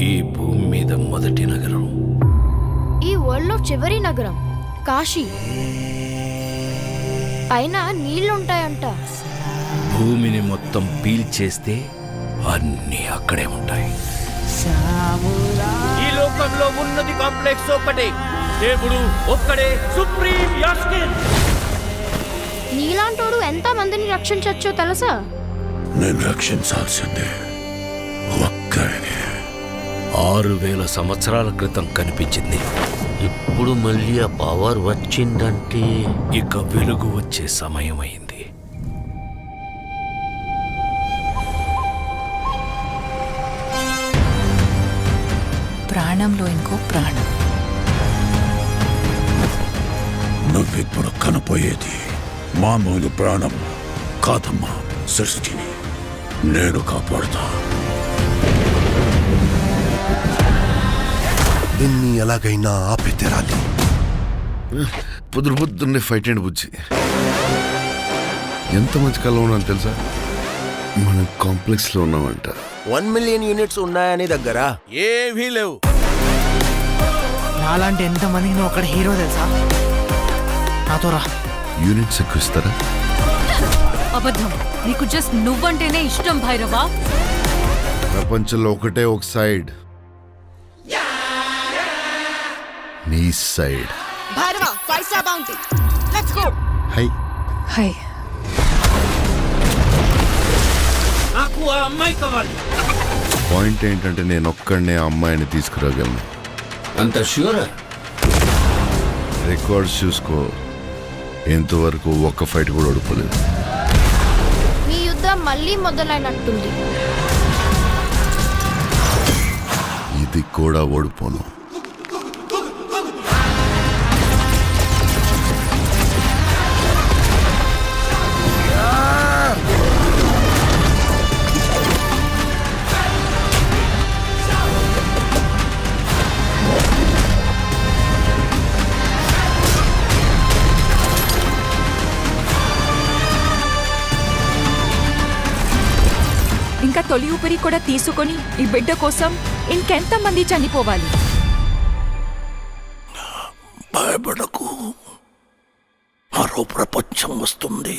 ఈ భూమి మీద మొదటి నగరం, ఈ వరల్డ్ లో చివరి నగరం కాశీ. పైన నీళ్లుంటాయంట. భూమిని మొత్తం పీల్చేస్తే అన్నీ అక్కడే ఉంటాయి. ఈ లోకంలో ఉన్నది కాంప్లెక్స్ ఒక్కటే, దేవుడు ఒక్కడే సుప్రీం యాస్కిన్. నీలాంటోడు ఎంత మందిని రక్షించచ్చో తెలుసా? నేను రక్షించాల్సిందే ఒక్కడిని. 6000 సంవత్సరాల క్రితం కనిపించింది. ఇప్పుడు మళ్ళీ ఆ పవర్ వచ్చిందంటే ఇక వెలుగు వచ్చే సమయం అయింది. ప్రాణంలో ఇంకో ప్రాణం. నువ్విప్పుడు కనపోయేది మామూలు ప్రాణం కాదమ్మా, సృష్టిని నేను కాపాడుతా. దీన్ని ఎలాగైనా ఆపి తెరాలి. పొద్దున్నే ఫైట్ అండి బుజ్జి. ఎంత మంచి కళ ఉన్నాను తెలుసా? మనం కాంప్లెక్స్ లో ఉన్నామంట. 1 మిలియన్ యూనిట్స్ ఉన్నాయని దగ్గర ఏవీ లేవు. నాలాంటి ఎంతమందికి నువ్వు అక్కడ హీరో తెలుసా? నాతో రా. యూనిట్స్ ఎక్కువ ఇస్తారా? అబద్ధం. నీకు జస్ట్ నువ్వంటేనే ఇష్టం భైరవా. ప్రపంచంలో ఒకటే ఒక సైడ్, నీ side. Bhairava 5 star bounty. Let's go. High high. నాకు ఆ అమ్మాయి కావాలి. పాయింట్ ఏంటంటే నేను ఒక్కడనే ఆ అమ్మాయిని తీసుకురాగలను. అంత ష్యూరా? రికార్డ్స్ చూసుకో, ఇంతవరకు ఒక్క ఫైట్ కూడా ఓడిపోలేదు. మీ యుద్ధం మళ్ళీ మొదలైనట్టుంది. ఇది కూడా ఓడిపోను. ఇంకా తొలి ఊపిరి కూడా తీసుకొని ఈ బిడ్డ కోసం ఇంకెంతమంది చనిపోవాలి? భయపడకు, మరో ప్రపంచం వస్తుంది.